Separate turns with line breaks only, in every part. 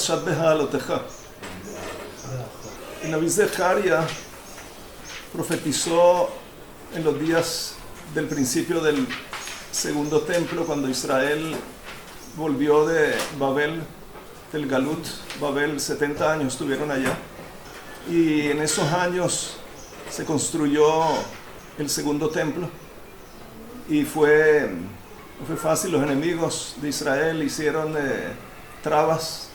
Parshat Beha'aloteja. El Naví Zecaria profetizó en los días del principio del segundo templo, cuando Israel volvió de Babel, del Galut. Babel, 70 años estuvieron allá. Y en esos años se construyó el segundo templo. Y no fue fácil, los enemigos de Israel hicieron trabas.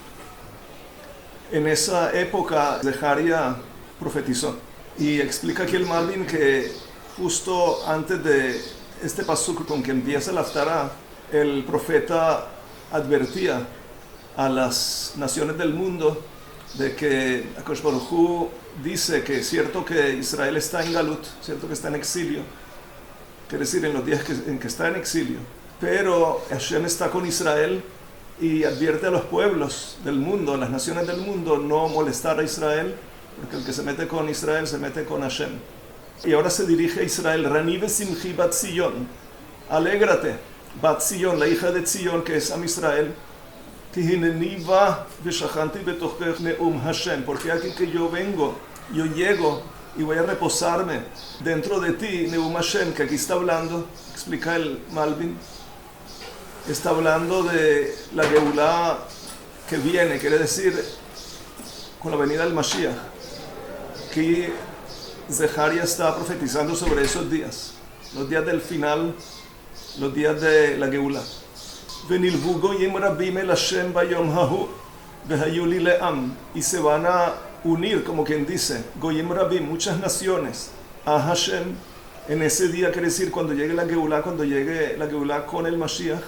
En esa época Zecaria profetizó. Y explica aquí el Malbim que justo antes de este pasuk con que empieza la Haftará, el profeta advertía a las naciones del mundo de que Akadosh Baruj Hu dice que es cierto que Israel está en Galut, cierto que está en exilio, quiere decir en los días en que está en exilio, pero Hashem está con Israel y advierte a los pueblos del mundo, a las naciones del mundo, no molestar a Israel, porque el que se mete con Israel se mete con Hashem. Y ahora se dirige a Israel: Rani besimchi bat Zion, alégrate, bat Zion, la hija de Zion, que es Am Israel, ki hineni va veshachanti betochech neum Hashem, porque aquí que yo vengo, yo llego y voy a reposarme dentro de ti, neum Hashem, que aquí está hablando, explica el Malbim, está hablando de la Geulá que viene, quiere decir con la venida del Mashiach. Aquí Zecaria está profetizando sobre esos días, los días del final, los días de la Geulá. Venilvu goyim rabim el Hashem bayom hahu vehayu li le'am, y se van a unir, como quien dice, goyim rabim, muchas naciones, a Hashem en ese día, quiere decir cuando llegue la Geulá con el Mashiach.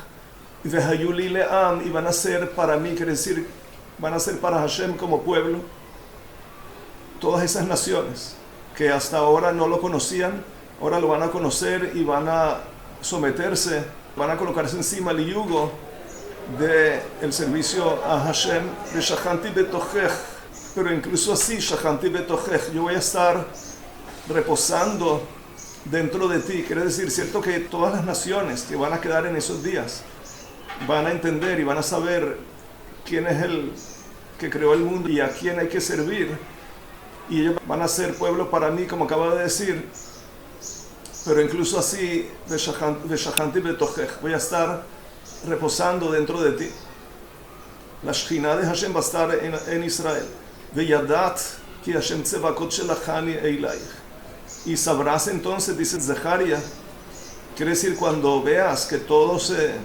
Vehayu li le'am, y van a ser para mí, quiere decir van a ser para Hashem como pueblo, todas esas naciones que hasta ahora no lo conocían, ahora lo van a conocer y van a someterse, van a colocarse encima el yugo del servicio a Hashem. Shachanti betochech, pero incluso así, Shachanti betochech, yo voy a estar reposando dentro de ti. Quiere decir, cierto que todas las naciones que van a quedar en esos días van a entender y van a saber quién es el que creó el mundo y a quién hay que servir, y ellos van a ser pueblo para mí, como acaba de decir. Pero incluso así, veshachanti betochech, voy a estar reposando dentro de ti. La Shekhinah de Hashem va a estar en Israel. Veyadat ki Hashem tzevakot shelachani eilaich, y sabrás entonces, dice Zecaria, quiere decir cuando veas que todo se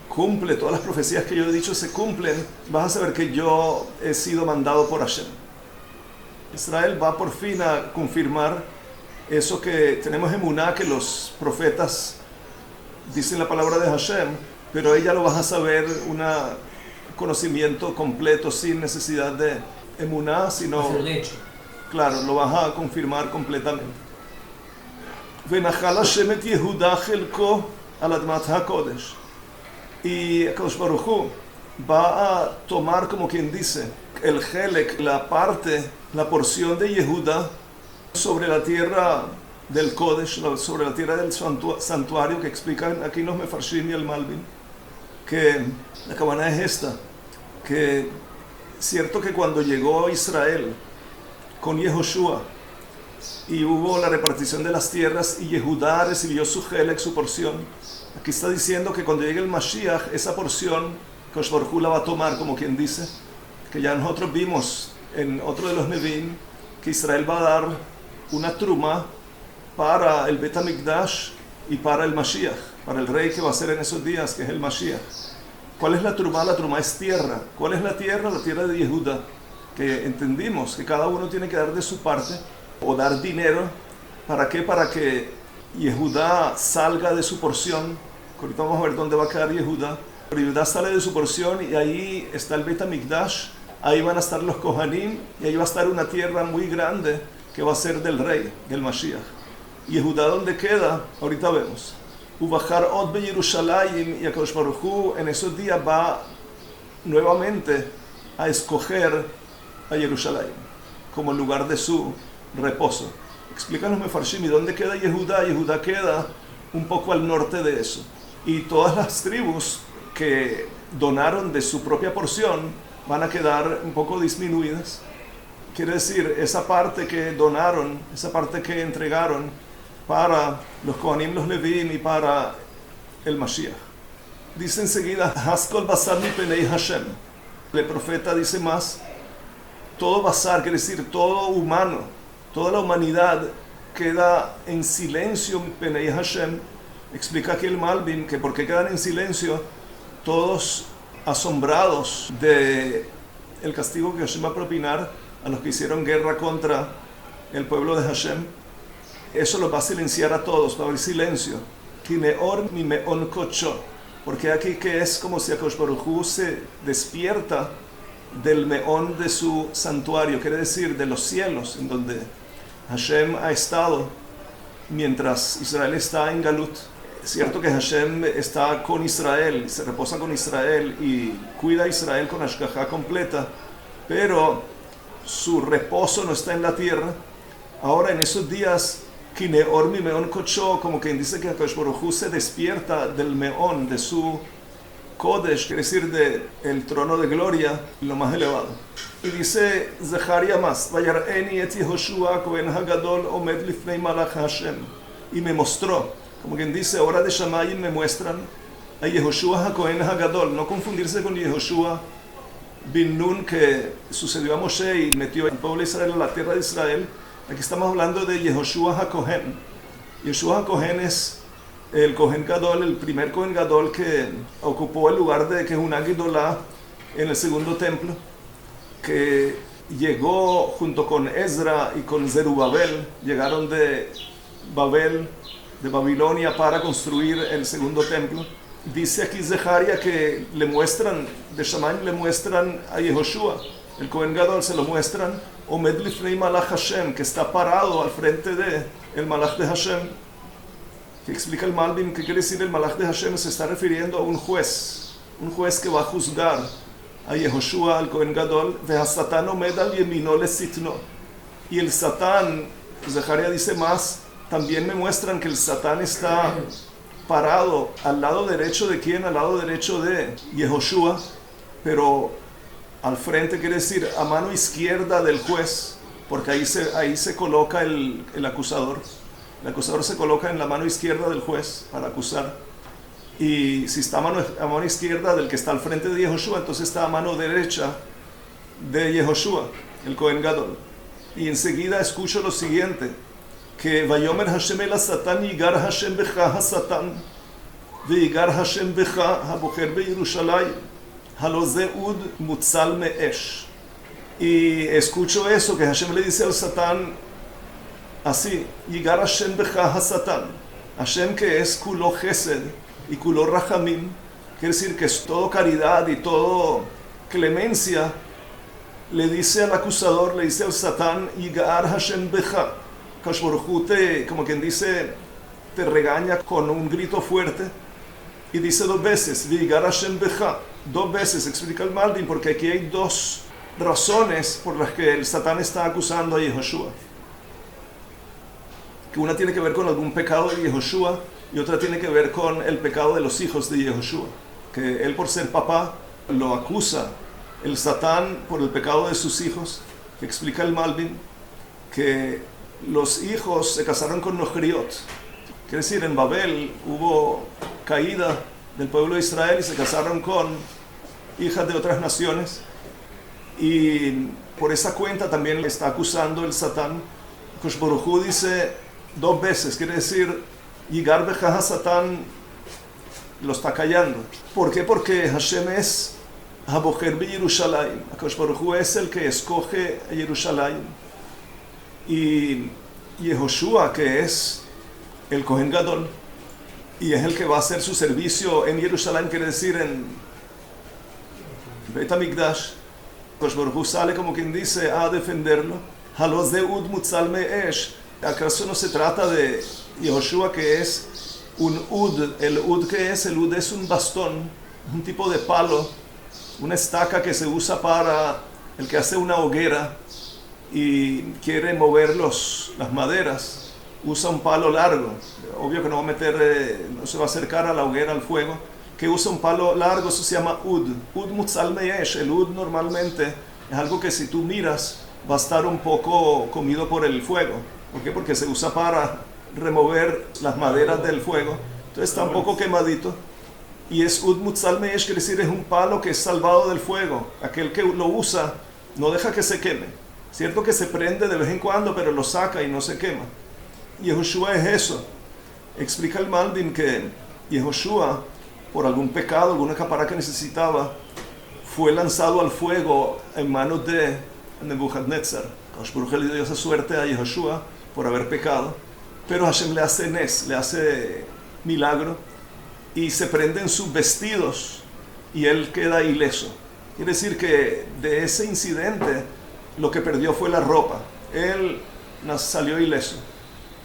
cumple, todas las profecías que yo he dicho se cumplen, vas a saber que yo he sido mandado por Hashem. Israel va por fin a confirmar eso que tenemos en Emuná, que los profetas dicen la palabra de Hashem, pero ella lo vas a saber, un conocimiento completo, sin necesidad de Emuná, sino, claro, lo vas a confirmar completamente. Venachal Hashem et Yehuda chelko al admat hakodesh, y Akadosh Baruj Hu va a tomar, como quien dice, el Helek, la parte, la porción de Yehuda sobre la tierra del Kodesh, sobre la tierra del santuario, que explican aquí los Mefarshim y el Malbim, que la cabana es esta, que cierto que cuando llegó Israel con Yehoshua y hubo la repartición de las tierras y Yehudá recibió su Helek, su porción, aquí está diciendo que cuando llegue el Mashiach, esa porción Akadosh Baruj Hu la va a tomar, como quien dice, que ya nosotros vimos en otro de los Nevi'im que Israel va a dar una truma para el Bet HaMikdash y para el Mashiach, para el rey que va a ser en esos días, que es el Mashiach. ¿Cuál es la truma? La truma es tierra. ¿Cuál es la tierra? La tierra de Yehuda, que entendimos que cada uno tiene que dar de su parte o dar dinero. ¿Para qué? Para que Yehuda salga de su porción. Ahorita vamos a ver dónde va a quedar Yehuda. Pero Yehuda sale de su porción y ahí está el Bet HaMikdash, ahí van a estar los Kohanim y ahí va a estar una tierra muy grande que va a ser del rey, del Mashiach. Yehuda, ¿dónde queda? Ahorita vemos. Ubajar od be Yerushalayim, y Akadosh Baruj Hu en esos días va nuevamente a escoger a Jerusalén como el lugar de su reposo. Explican los Mefarshim, ¿y dónde queda Yehuda? Yehuda queda un poco al norte de eso. Y todas las tribus que donaron de su propia porción van a quedar un poco disminuidas. Quiere decir, esa parte que donaron, esa parte que entregaron para los Kohanim, los Levíim y para el Mashiach. Dice enseguida, Haskol basar mi penei Hashem. El profeta dice más, todo basar, quiere decir todo humano, toda la humanidad queda en silencio mi penei Hashem. Explica aquí el Malbim que por qué quedan en silencio, todos asombrados de el castigo que Hashem va a propinar a los que hicieron guerra contra el pueblo de Hashem. Eso los va a silenciar a todos, va a haber silencio. Kineor mi meon kocho, porque aquí que es como si Akadosh Baruj Hu se despierta del meón de su santuario, quiere decir de los cielos, en donde Hashem ha estado mientras Israel está en Galut. Es cierto que Hashem está con Israel, se reposa con Israel y cuida a Israel con Ashgaha completa, pero su reposo no está en la tierra. Ahora en esos días, Kineor mi meón kocho, como quien dice que Akadosh Baruj Hu se despierta del meón, de su Kodesh, quiere decir del trono de gloria, lo más elevado. Y dice Zaharia más, Vayar'eni et Yehoshua Kohen Hagadol omed lifnei malach Hashem. Y me mostró, como quien dice, ahora de Shamayim me muestran a Yehoshua Kohen Hagadol, no confundirse con Yehoshua bin Nun que sucedió a Moshe y metió al pueblo de Israel a la tierra de Israel. Aquí estamos hablando de Yehoshua HaKohen. Yehoshua HaKohen es el Kohen Gadol, el primer Kohen Gadol que ocupó el lugar de Kehunah Gedolá en el segundo templo, que llegó junto con Ezra y con Zerubabel, llegaron de Babel, de Babilonia, para construir el segundo templo. Dice aquí Zeharia que le muestran, de Shamayim le muestran a Yehoshua, el Kohen Gadol se lo muestran, Omed lifnei malach Hashem, que está parado al frente de el malach de Hashem. Que explica el Malbim que quiere decir el malach de Hashem, se está refiriendo a un juez que va a juzgar a Yehoshua, al Kohen Gadol, ve a Satán omed al yemino le sitno. Y el Satán, Zeharia dice más, también me muestran que el Satán está parado al lado derecho de quién, al lado derecho de Yehoshua, pero al frente quiere decir a mano izquierda del juez, porque ahí se coloca el acusador. El acusador se coloca en la mano izquierda del juez para acusar. Y si está a mano izquierda del que está al frente de Yehoshua, entonces está a mano derecha de Yehoshua, el Kohen Gadol. Y enseguida escucho lo siguiente, que Vayomer Hashem el Satan yigar Hashem becha ha-Satan ויגר השם בך הבוחר בירושלים, הלא זה ud מוצל מאש. Y escucho eso, que Hashem le dice al Satán así, yigar Hashem becha ha-Satan. Hashem, que es kulo chesed y kulo rachamim, quiere decir que es todo caridad y todo clemencia, le dice al acusador, le dice al Satán, yigar Hashem becha. Akadosh Baruj Hu como quien dice, te regaña con un grito fuerte. Y dice dos veces, Vigar Hashem becha, dos veces, explica el Malbim, porque aquí hay dos razones por las que el Satán está acusando a Yehoshua. Que una tiene que ver con algún pecado de Yehoshua y otra tiene que ver con el pecado de los hijos de Yehoshua. Que él, por ser papá, lo acusa el Satán por el pecado de sus hijos, que explica el Malbim, que los hijos se casaron con Nochriot. Quiere decir, en Babel hubo caída del pueblo de Israel y se casaron con hijas de otras naciones. Y por esa cuenta también le está acusando el Satán. Akadosh Baruj Hu dice dos veces, quiere decir, Yigar becha ha-Satán lo está callando. ¿Por qué? Porque Hashem es Habocher bi Yerushalayim. Akadosh Baruj Hu es el que escoge a Yerushalayim. Y Yehoshua, que es el Kohen Gadol, y es el que va a hacer su servicio en Jerusalén, quiere decir en Beit HaMikdash. Akadosh Baruj Hu sale como quien dice a defenderlo. Halo ze ud mutzal me'esh. ¿Acaso no se trata de Yehoshua, que es un ud? El ud, que es el ud, es un bastón, un tipo de palo, una estaca que se usa para el que hace una hoguera y quiere mover las maderas. Usa un palo largo, obvio que no se va a acercar a la hoguera, al fuego, que usa un palo largo, eso se llama ud. Ud mutzal meyesh. El ud normalmente es algo que si tú miras va a estar un poco comido por el fuego. ¿Por qué? Porque se usa para remover las maderas del fuego. Entonces está un poco quemadito. Y es ud mutzal meyesh, quiere decir es un palo que es salvado del fuego. Aquel que lo usa no deja que se queme. Cierto que se prende de vez en cuando, pero lo saca y no se quema. Yehoshua es eso. Explica el Malbim que Yehoshua, por algún pecado, alguna capara que necesitaba, fue lanzado al fuego en manos de Nebuchadnezzar. Por le dio esa suerte a Yehoshua por haber pecado, pero Hashem le hace nes, le hace milagro, y se prenden sus vestidos y él queda ileso. Quiere decir que de ese incidente lo que perdió fue la ropa. Él salió ileso.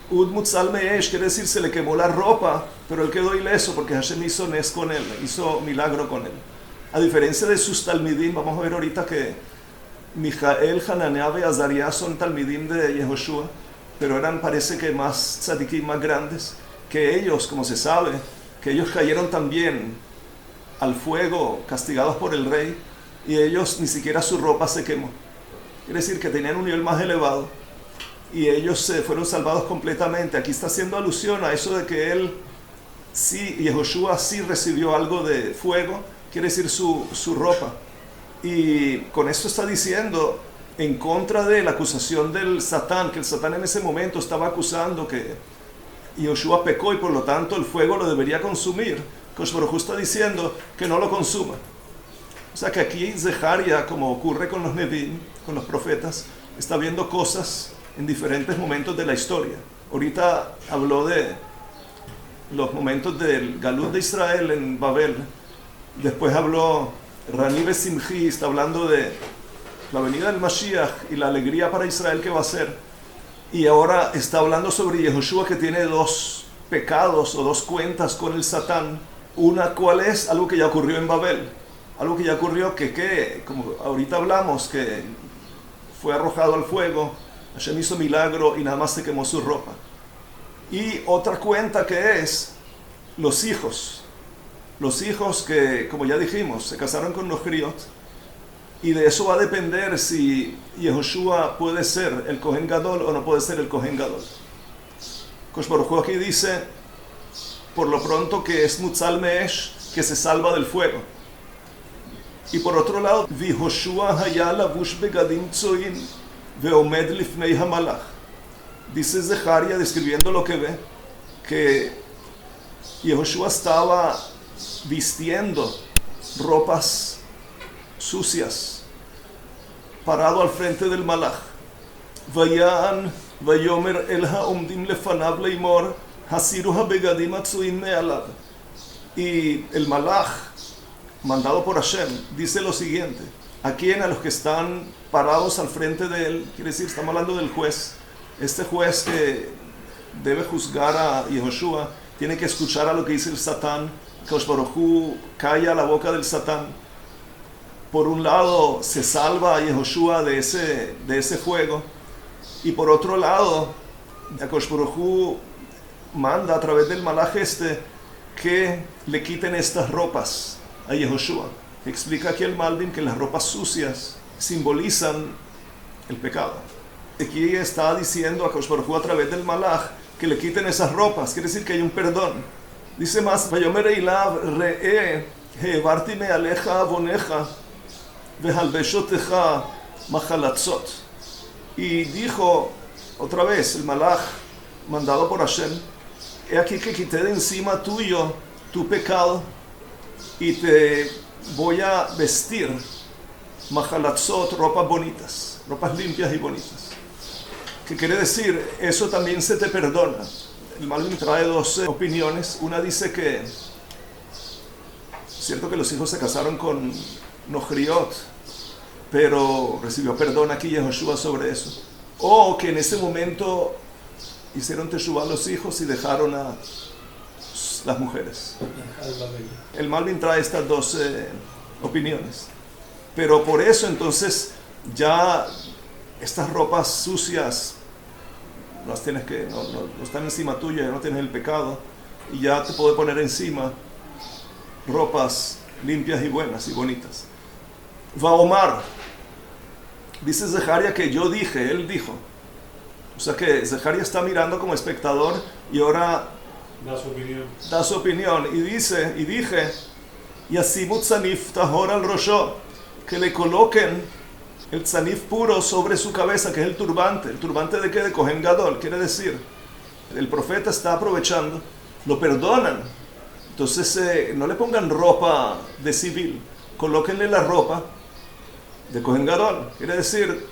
Ud mutzal meyesh, quiere decir se le quemó la ropa, pero él quedó ileso porque Hashem hizo nes con él, hizo milagro con él. A diferencia de sus talmidim, vamos a ver ahorita que Mijael, Hananiah y Azarías son talmidim de Yehoshua, pero eran, parece que más tzadikim, más grandes, que ellos, como se sabe, que ellos cayeron también al fuego, castigados por el rey, y ellos ni siquiera su ropa se quemó. Quiere decir que tenían un nivel más elevado, y ellos se fueron salvados completamente. Aquí está haciendo alusión a eso de que él, sí, Yehoshua sí recibió algo de fuego, quiere decir su ropa. Y con esto está diciendo en contra de la acusación del Satán, que el Satán en ese momento estaba acusando que Yehoshua pecó y por lo tanto el fuego lo debería consumir. Kosh Baruj Hu está diciendo que no lo consuma. O sea que aquí Zeharia, como ocurre con los Nevi'im, con los profetas, está viendo cosas en diferentes momentos de la historia. Ahorita habló de los momentos del Galut de Israel en Babel. Después habló Rani Besimchi, está hablando de la venida del Mashiach y la alegría para Israel que va a ser. Y ahora está hablando sobre Yehoshua, que tiene dos pecados o dos cuentas con el Satán. Una, ¿cuál es? Algo que ya ocurrió en Babel. Algo que ya ocurrió que como ahorita hablamos, que fue arrojado al fuego, Hashem hizo milagro y nada más se quemó su ropa. Y otra cuenta que es los hijos. Los hijos que, como ya dijimos, se casaron con los Griot. Y de eso va a depender si Yehoshua puede ser el Kohen Gadol o no puede ser el Kohen Gadol. Kosh Baruj Hu aquí dice, por lo pronto, que es Mutzal Meesh, que se salva del fuego. Y por otro lado, Yehoshua haya lavush begadim tzoin veomed lifnei hamalach. Dice Zeharia, describiendo lo que ve, que Yehoshua estaba vistiendo ropas sucias, parado al frente del malach. Vayan vayomer el haomdim lefanav leimor hasiru habegadim atzuim me'alav. Y el malach, mandado por Hashem, dice lo siguiente: a quien, a los que están parados al frente de él, quiere decir, estamos hablando del juez. Este juez que debe juzgar a Yehoshua tiene que escuchar a lo que dice el Satán. Kosh Baruj Hu calla la boca del Satán. Por un lado se salva a Yehoshua de ese fuego, y por otro lado Kosh Baruj Hu manda a través del malaj que le quiten estas ropas a Yehoshua. Explica aquí el Malbim que las ropas sucias simbolizan el pecado. Aquí está diciendo a Kosh Baruj Hu a través del malaj que le quiten esas ropas, quiere decir que hay un perdón. Dice más, Vayomer Eilav re'e hevarti me'aleja avoneja vehalbeshoteja mahalatzot. Y dijo otra vez el malaj mandado por Hashem: he aquí que quité de encima tuyo tu pecado y te voy a vestir mahalatzot, ropas bonitas, ropas limpias y bonitas. ¿Qué quiere decir? Eso también se te perdona. El Malbim trae dos opiniones. Una dice que es cierto que los hijos se casaron con Nohriot, pero recibió perdón aquí Yehoshua sobre eso. O que en ese momento hicieron teshuvah los hijos y dejaron a las mujeres. El Malbim trae estas dos opiniones. Pero por eso entonces ya estas ropas sucias no están encima tuya, ya no tienes el pecado, y ya te puede poner encima ropas limpias y buenas y bonitas. Va Omar, dice Zeharia que yo dije, él dijo. O sea que Zeharia está mirando como espectador y ahora da su opinión. Y dije, Yasimut Tzanif Tahor al Rosho, que le coloquen el tzanif puro sobre su cabeza, que es el turbante. ¿El turbante de qué? De Kohen Gadol. Quiere decir, el profeta está aprovechando, lo perdonan. Entonces no le pongan ropa de civil, colóquenle la ropa de Kohen Gadol. Quiere decir,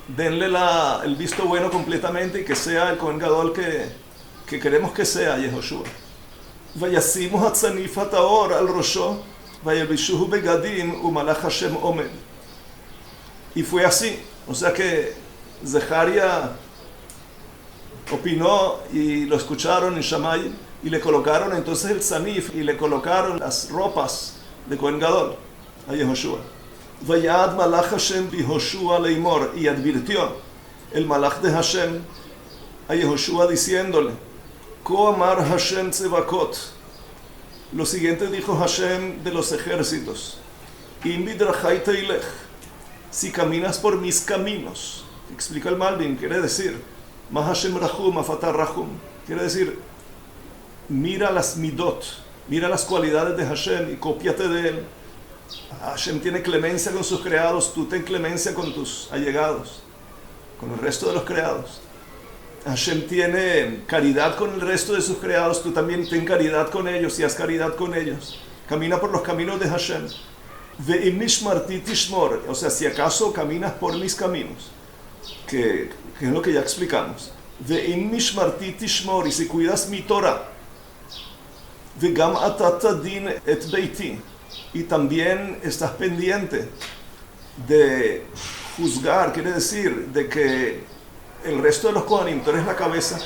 denle el visto bueno completamente y que sea el Kohen Gadol que queremos que sea Yehoshua. Vayasimu hatzanif hataor al rosho, vayelbishuhu begadim umalach Hashem omed. Y fue así. O sea que Zeharia opinó y lo escucharon en Shammai y le colocaron entonces el tzanif y le colocaron las ropas de Kohen Gadol a Yehoshua. Vayad malach Hashem bihoshua leimor, y advirtió el malach de Hashem a Yehoshua diciéndole, Ko amar Hashem tzevakot, lo siguiente dijo Hashem de los ejércitos, Im bidrachai teilech, si caminas por mis caminos. Explica el Malbim, quiere decir, Ma Hashem rahum afatar rahum, quiere decir, mira las midot, mira las cualidades de Hashem y cópiate de él. Hashem tiene clemencia con sus creados, tú ten clemencia con tus allegados, con el resto de los creados. Hashem tiene caridad con el resto de sus creados, tú también ten caridad con ellos y haz caridad con ellos. Camina por los caminos de Hashem. Ve'im nishmarti tishmor, o sea, si acaso caminas por mis caminos, que es lo que ya explicamos. Ve'im nishmarti tishmor, y si cuidas mi Torah. Ve'gam ata tadin et beiti, y también estás pendiente de juzgar, quiere decir, de que el resto de los Kohanim, tú eres la cabeza,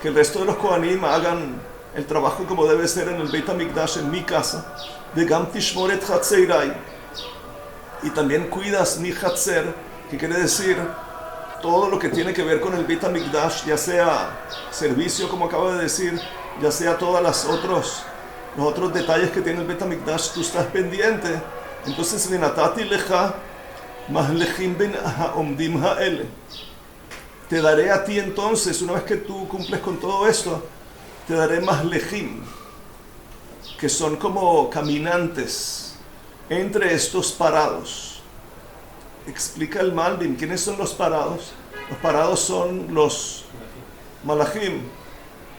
que el resto de los Kohanim hagan el trabajo como debe ser en el Beit HaMikdash, en mi casa, de Gam Tishmoret Hatzeirai, y también cuidas mi Hatzer, que quiere decir todo lo que tiene que ver con el Beit HaMikdash, ya sea servicio, como acabo de decir, ya sea todos los otros detalles que tiene el Beit HaMikdash, tú estás pendiente. Entonces, Venatati lecha mahlechim ben haomdim haele, te daré a ti entonces, una vez que tú cumples con todo esto, te daré mahlechim, que son como caminantes entre estos parados. Explica el Malbim, ¿quiénes son los parados? Los parados son los malachim.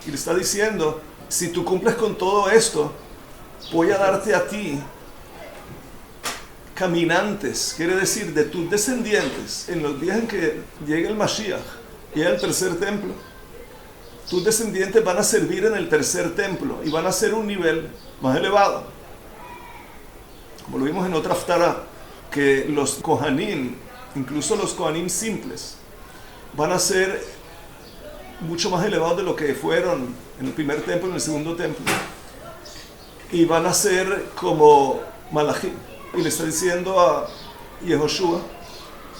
Y le está diciendo, si tú cumples con todo esto, voy a darte a ti caminantes, quiere decir, de tus descendientes, en los días en que llegue el Mashiach y el tercer templo. Tus descendientes van a servir en el tercer templo y van a ser un nivel más elevado. Como lo vimos en otra Haftarah, que los Kohanim, incluso los Kohanim simples, van a ser mucho más elevados de lo que fueron en el primer templo, en el segundo templo. Y van a ser como Malachim. Y le está diciendo a Yehoshua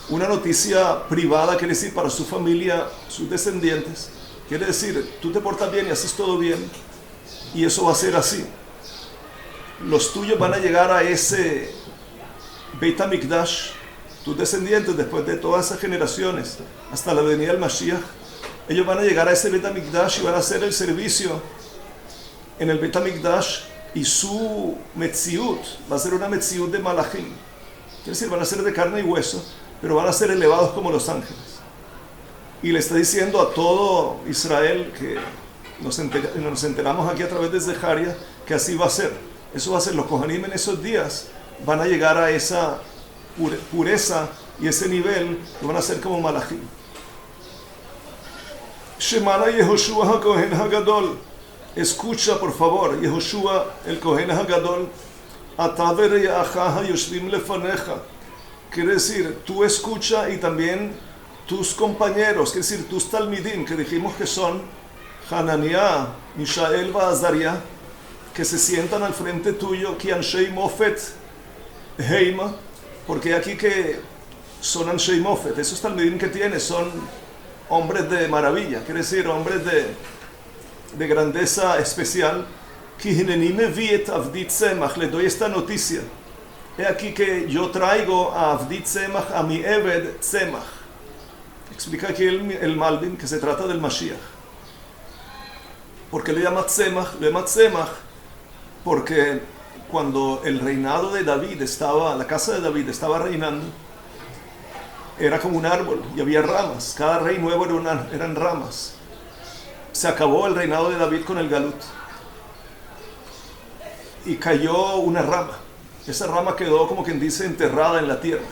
una noticia privada, quiere decir, para su familia, sus descendientes. Quiere decir, tú te portas bien y haces todo bien, y eso va a ser así. Los tuyos van a llegar a ese Beit HaMikdash, tus descendientes, después de todas esas generaciones, hasta la venida del Mashiach, ellos van a llegar a ese Beit HaMikdash y van a hacer el servicio en el Beit HaMikdash, y su metziut va a ser una metziut de malachim. Quiere decir, van a ser de carne y hueso, pero van a ser elevados como los ángeles. Y le está diciendo a todo Israel, que nos enteramos aquí a través de Zeharia, que así va a ser. Eso va a ser, los Kohanim en esos días van a llegar a esa pureza y ese nivel, que van a ser como malachim. Shemana Yehoshua HaKohen HaGadol, escucha por favor, Yehoshua el Kohen HaGadol, Ata vereacha hayoshvim lefaneja, quiere decir, tú escucha y también tus compañeros, quiere decir, tus talmidim, que dijimos que son Hananiah, Mishael y Azariah, que se sientan al frente tuyo, ki anshei mofet heima, porque aquí que son anshei mofet, esos talmidim que tienes son hombres de maravilla, quiere decir, hombres de grandeza especial, כי הנני מביא את עבדי צמח, le doy esta noticia. He aquí que yo traigo a Abdi Tzemach, a mi Eved Tzemach. Explica aquí el Malbim que se trata del Mashiach. ¿Por qué le llama Tzemach? Le llama Tzemach porque cuando el reinado de David estaba, la casa de David estaba reinando, era como un árbol y había ramas. Cada rey nuevo eran ramas. Se acabó el reinado de David con el Galut. Y cayó una rama. Esa rama quedó, como quien dice, enterrada en la tierra.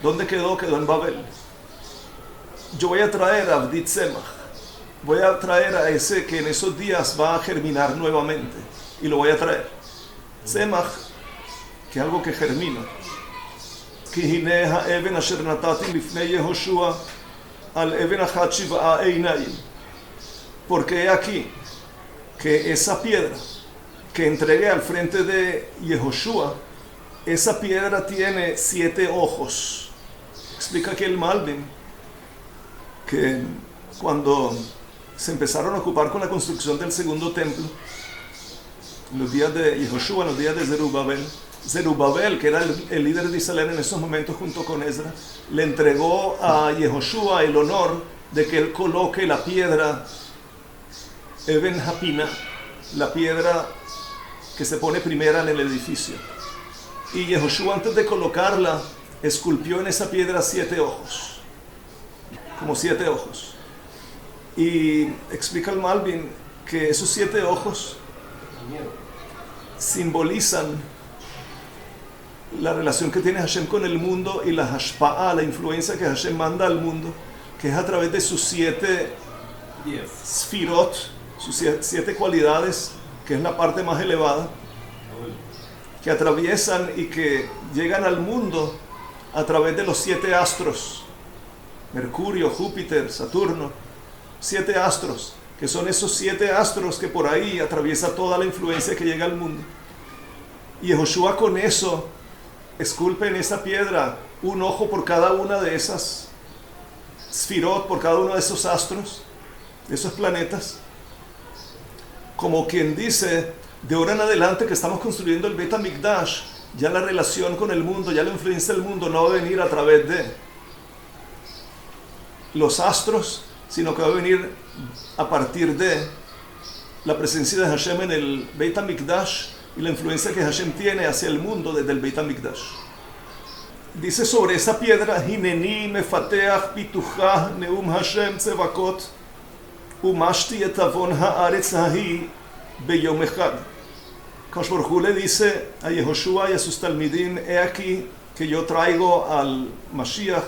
¿Dónde quedó? Quedó en Babel. Yo voy a traer a Abdi Tzemach. Voy a traer a ese que en esos días va a germinar nuevamente. Y lo voy a traer. Tzemach, que es algo que germina. כי הנה האבן אשר נתתי לפני יהושע על אבן אחת 7 עיניים. Porque he aquí que esa piedra que entregué al frente de Yehoshua, esa piedra tiene 7 ojos. Explica aquí el Malbim que cuando se empezaron a ocupar con la construcción del segundo templo, en los días de Yehoshua, en los días de Zerubabel, que era el líder de Israel en esos momentos junto con Ezra, le entregó a Yehoshua el honor de que él coloque la piedra Eben Hapina, la piedra que se pone primera en el edificio. Y Yehoshua, antes de colocarla, esculpió en esa piedra 7 ojos, como 7 ojos. Y explica el Malbim que esos 7 ojos simbolizan la relación que tiene Hashem con el mundo y la hashpa'a, la influencia que Hashem manda al mundo, que es a través de sus 7 sfirot, sus 7 cualidades, que es la parte más elevada, que atraviesan y que llegan al mundo a través de los 7 astros, Mercurio, Júpiter, Saturno, 7 astros, que son esos 7 astros que por ahí atraviesa toda la influencia que llega al mundo. Y Yehoshua con eso esculpe en esa piedra un ojo por cada una de esas sfirot, por cada uno de esos astros, de esos planetas, como quien dice, de ahora en adelante que estamos construyendo el Beit HaMikdash, ya la relación con el mundo, ya la influencia del mundo no va a venir a través de los astros, sino que va a venir a partir de la presencia de Hashem en el Beit HaMikdash y la influencia que Hashem tiene hacia el mundo desde el Beit HaMikdash. Dice sobre esa piedra, Hineni mefateach pituchah neum Hashem tzevakot umashti et avon haaretz hahi beyom echad. Kadosh Baruj Hu le dice a Yehoshua y a sus talmidim, he aquí que yo traigo al Mashiach,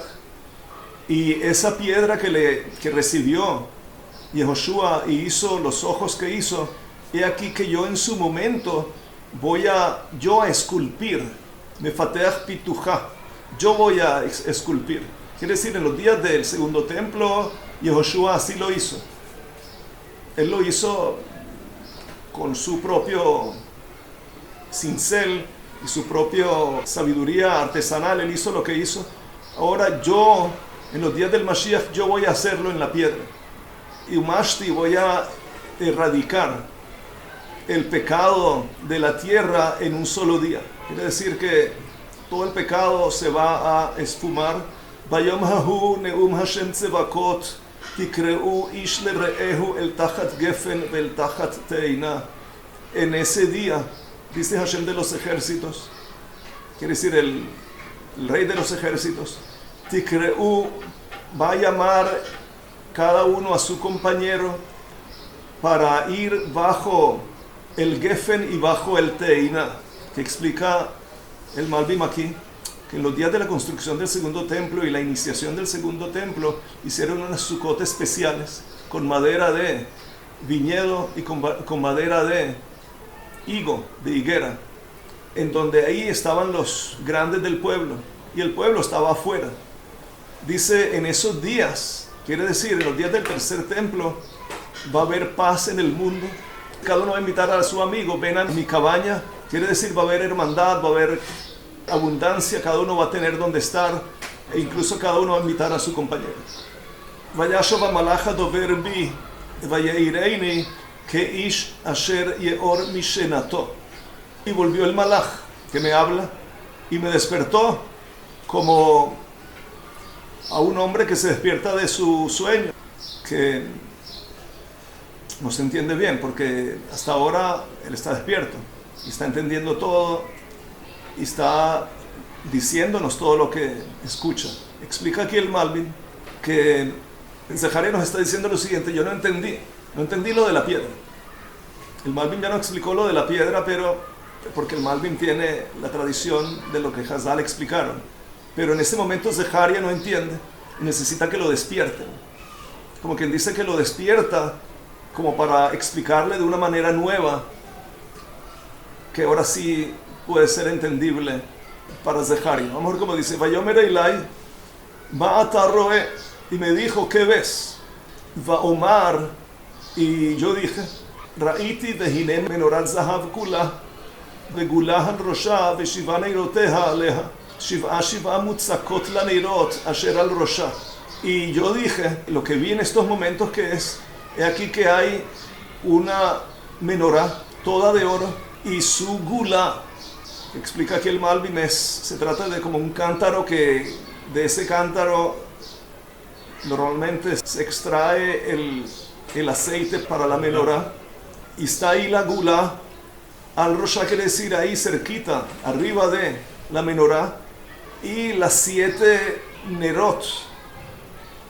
y esa piedra que recibió Yehoshua y hizo los ojos que hizo, he aquí que yo en su momento voy a esculpir, mefateach pituchah, yo voy a esculpir. Quiere decir, en los días del segundo templo, Yehoshua así lo hizo. Él lo hizo con su propio cincel y su propia sabiduría artesanal. Él hizo lo que hizo. Ahora yo, en los días del Mashiach, yo voy a hacerlo en la piedra. Y Umashti, voy a erradicar el pecado de la tierra en un solo día. Quiere decir que todo el pecado se va a esfumar. Bayom hahu neum Hashem tzevakot tikreu ish lere'ehu el tachat gefen vel tachat teina. En ese día, dice Hashem de los ejércitos, quiere decir el rey de los ejércitos, tikreu va a llamar cada uno a su compañero para ir bajo el gefen y bajo el teina, que explica el Malbim aquí, que en los días de la construcción del segundo templo y la iniciación del segundo templo hicieron unas sucot especiales con madera de viñedo y con madera de higo, de higuera, en donde ahí estaban los grandes del pueblo y el pueblo estaba afuera. Dice, en esos días, quiere decir, en los días del tercer templo, va a haber paz en el mundo. Cada uno va a invitar a su amigo, ven a mi cabaña. Quiere decir, va a haber hermandad, va a haber abundancia, cada uno va a tener donde estar, e incluso cada uno va a invitar a su compañero. Vayashov hamalach hadover bi vayeireini que ish asher yeor mishenato. Y volvió el malach que me habla y me despertó como a un hombre que se despierta de su sueño, que no se entiende bien porque hasta ahora él está despierto y está entendiendo todo y está diciéndonos todo lo que escucha. Explica aquí el Malbim que el Zeharia nos está diciendo lo siguiente: yo no entendí lo de la piedra. El Malbim ya no explicó lo de la piedra, pero porque el Malbim tiene la tradición de lo que Hazal explicaron, pero en ese momento Zeharia no entiende y necesita que lo despierten, como quien dice que lo despierta como para explicarle de una manera nueva que ahora sí puede ser entendible para Zeharia. Vamos a ver cómo dice: Vayomer Eilai Ma'ata roe, y me dijo, ¿qué ves? Vaomar, y yo dije, Ra'iti vehine menorat zahav kula וגולה על ראשה ושבעה נרותיה עליה, שבעה מוצקות לנרות אשר על ראשה. Y yo dije, lo que vi en estos momentos que es, he aquí que hay una menorá toda de oro y su gula, explica que el Malbim se trata de como un cántaro que de ese cántaro normalmente se extrae el aceite para la menorá y está ahí la gula. Al Rosha quiere decir ahí cerquita, arriba de la menorá, y las 7 nerot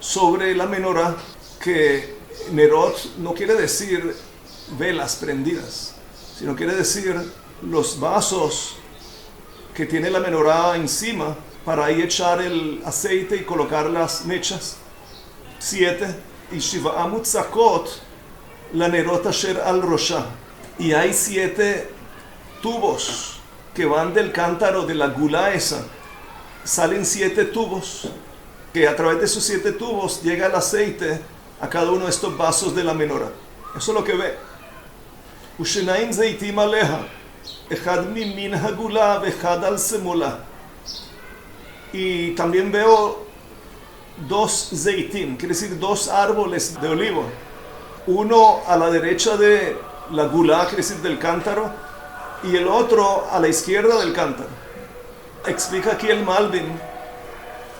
sobre la menorá, que nerot no quiere decir velas prendidas, sino quiere decir los vasos que tiene la menorá encima para ahí echar el aceite y colocar las mechas. 7, y Shiva'a mutzakot la nerot asher al Rosha, y hay 7 tubos que van del cántaro de la gula esa. Salen 7 tubos, que a través de esos 7 tubos llega el aceite a cada uno de estos vasos de la menorá. Eso es lo que ve. Ushenaim zeitim aleha, echad mimin hagula vechad al semola. Y también veo 2 zeitim, quiere decir 2 árboles de olivo. Uno a la derecha de la gula, quiere decir del cántaro, y el otro a la izquierda del cántaro. Explica aquí el Malbim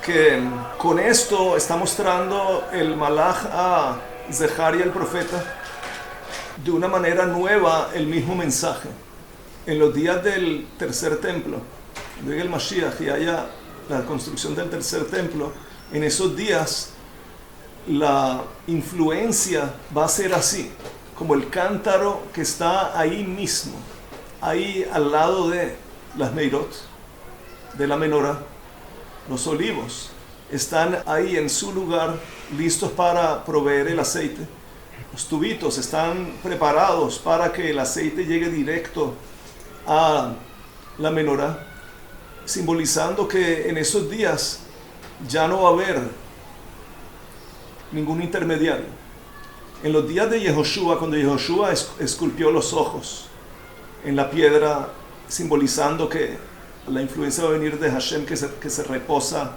que con esto está mostrando el malach a Zeharia el profeta de una manera nueva el mismo mensaje. En los días del tercer templo, cuando llegue el Mashiach y haya la construcción del tercer templo, en esos días la influencia va a ser así, como el cántaro que está ahí mismo, ahí al lado de las meirot, de la menorá. Los olivos están ahí en su lugar, listos para proveer el aceite. Los tubitos están preparados para que el aceite llegue directo a la menorá, simbolizando que en esos días ya no va a haber ningún intermediario. En los días de Yehoshua, cuando Yehoshua esculpió los ojos en la piedra, simbolizando que la influencia va a venir de Hashem que se reposa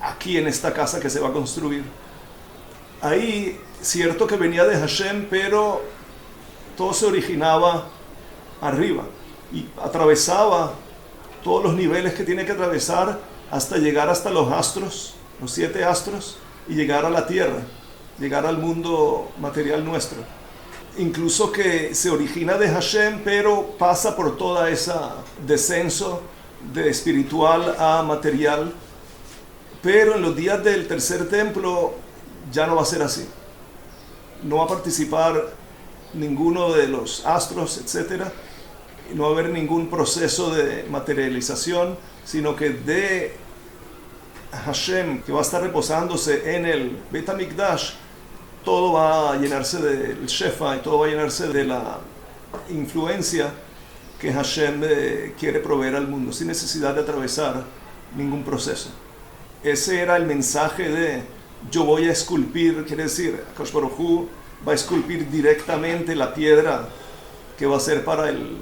aquí en esta casa que se va a construir. Ahí, cierto que venía de Hashem, pero todo se originaba arriba y atravesaba todos los niveles que tiene que atravesar hasta llegar hasta los astros, los 7 astros, y llegar a la tierra, llegar al mundo material nuestro. Incluso que se origina de Hashem, pero pasa por toda esa descenso de espiritual a material. Pero en los días del tercer templo ya no va a ser así. No va a participar ninguno de los astros, etc. No va a haber ningún proceso de materialización, sino que de Hashem, que va a estar reposándose en el Beit HaMikdash, todo va a llenarse del Shefa y todo va a llenarse de la influencia que Hashem quiere proveer al mundo, sin necesidad de atravesar ningún proceso. Ese era el mensaje de yo voy a esculpir, quiere decir, Akadosh Baruj Hu va a esculpir directamente la piedra que va a ser para el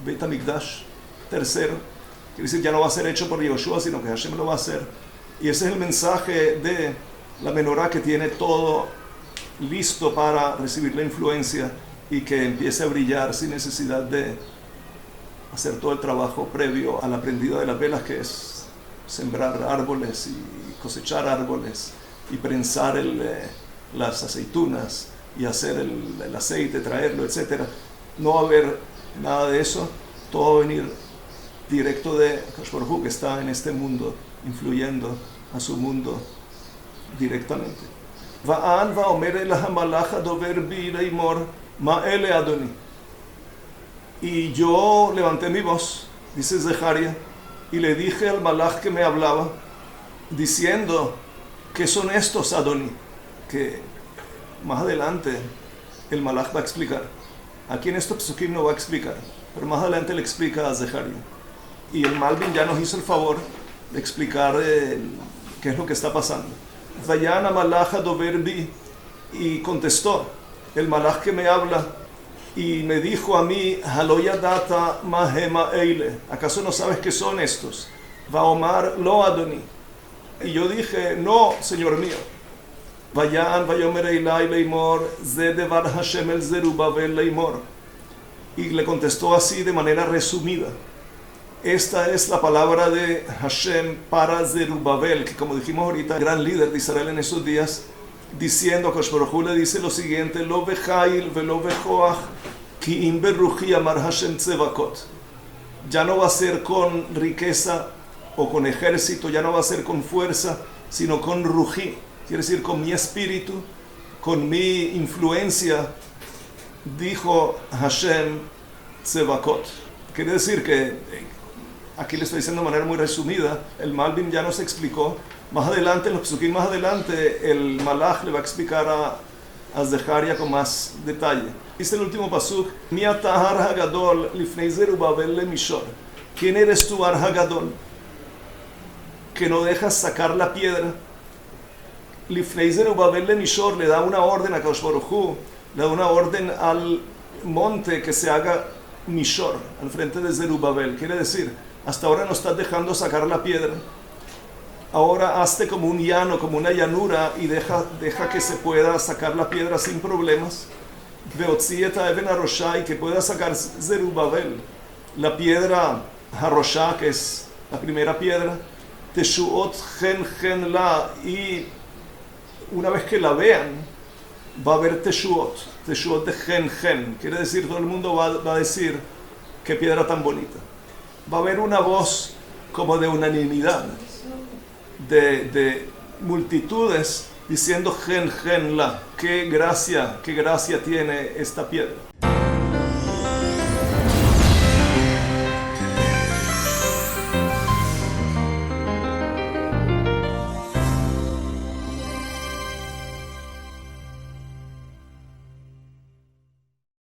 Beit HaMikdash tercero. Quiere decir, ya no va a ser hecho por Yehoshua, sino que Hashem lo va a hacer. Y ese es el mensaje de la menorá que tiene todo listo para recibir la influencia y que empiece a brillar sin necesidad de hacer todo el trabajo previo al aprendido de las velas, que es sembrar árboles y cosechar árboles y prensar las aceitunas y hacer el aceite, traerlo, etc. No va a haber nada de eso, todo va a venir directo de Akadosh Baruj Hu, que está en este mundo, influyendo a su mundo directamente. Va'an va'omer el hamalach hadover bi leimor ma ele Adoni. Y yo levanté mi voz, dice Zeharia, y le dije al malach que me hablaba, diciendo, ¿qué son estos, Adoni? Que más adelante el malach va a explicar. Aquí en estos psukim no va a explicar, pero más adelante le explica a Zeharia. Y el Malbim ya nos hizo el favor de explicar qué es lo que está pasando. Vayan a malach hadover bi, y contestó el malach que me habla, y me dijo a mí, Halo yadata ma hema eile, ¿acaso no sabes qué son estos? Vaomar lo Adoni. Y yo dije, no, Señor mío. Vayan vayomer eilai leimor, ze devar Hashem el Zerubabel leimor. Y le contestó así de manera resumida. Esta es la palabra de Hashem para Zerubabel, que como dijimos ahorita, gran líder de Israel en esos días, diciendo a Akadosh Baruj Hu, le dice lo siguiente, Lo bechail velo bechoach, ki im beruchi amar Hashem tzevakot. Ya no va a ser con riqueza o con ejército, ya no va a ser con fuerza, sino con ruji, quiere decir con mi espíritu, con mi influencia, dijo Hashem tzevakot. Quiere decir que, aquí le estoy diciendo de manera muy resumida, el Malbim ya nos explicó. Más adelante, en los psukim más adelante, el malach le va a explicar a Zeharia con más detalle. Dice el último pasuk, Mi atahar hagadol lifnei Zerubabel le mishor. ¿Quién eres tú, Ar Hagadol, que no dejas sacar la piedra? Lifnei Zerubabel le mishor, le da una orden a Akadosh Baruj Hu, le da una orden al monte que se haga mishor, al frente de Zerubabel. Quiere decir, hasta ahora no estás dejando sacar la piedra. Ahora hazte como un llano, como una llanura, y deja que se pueda sacar la piedra sin problemas. Veotzi et haeben haroshá, y que pueda sacar Zerubabel la piedra haroshá, que es la primera piedra. Teshuot gen la, y una vez que la vean, va a haber teshuot de gen. Quiere decir, todo el mundo va a decir, qué piedra tan bonita. Va a haber una voz como de unanimidad, de multitudes diciendo gen la, qué gracia tiene esta piedra.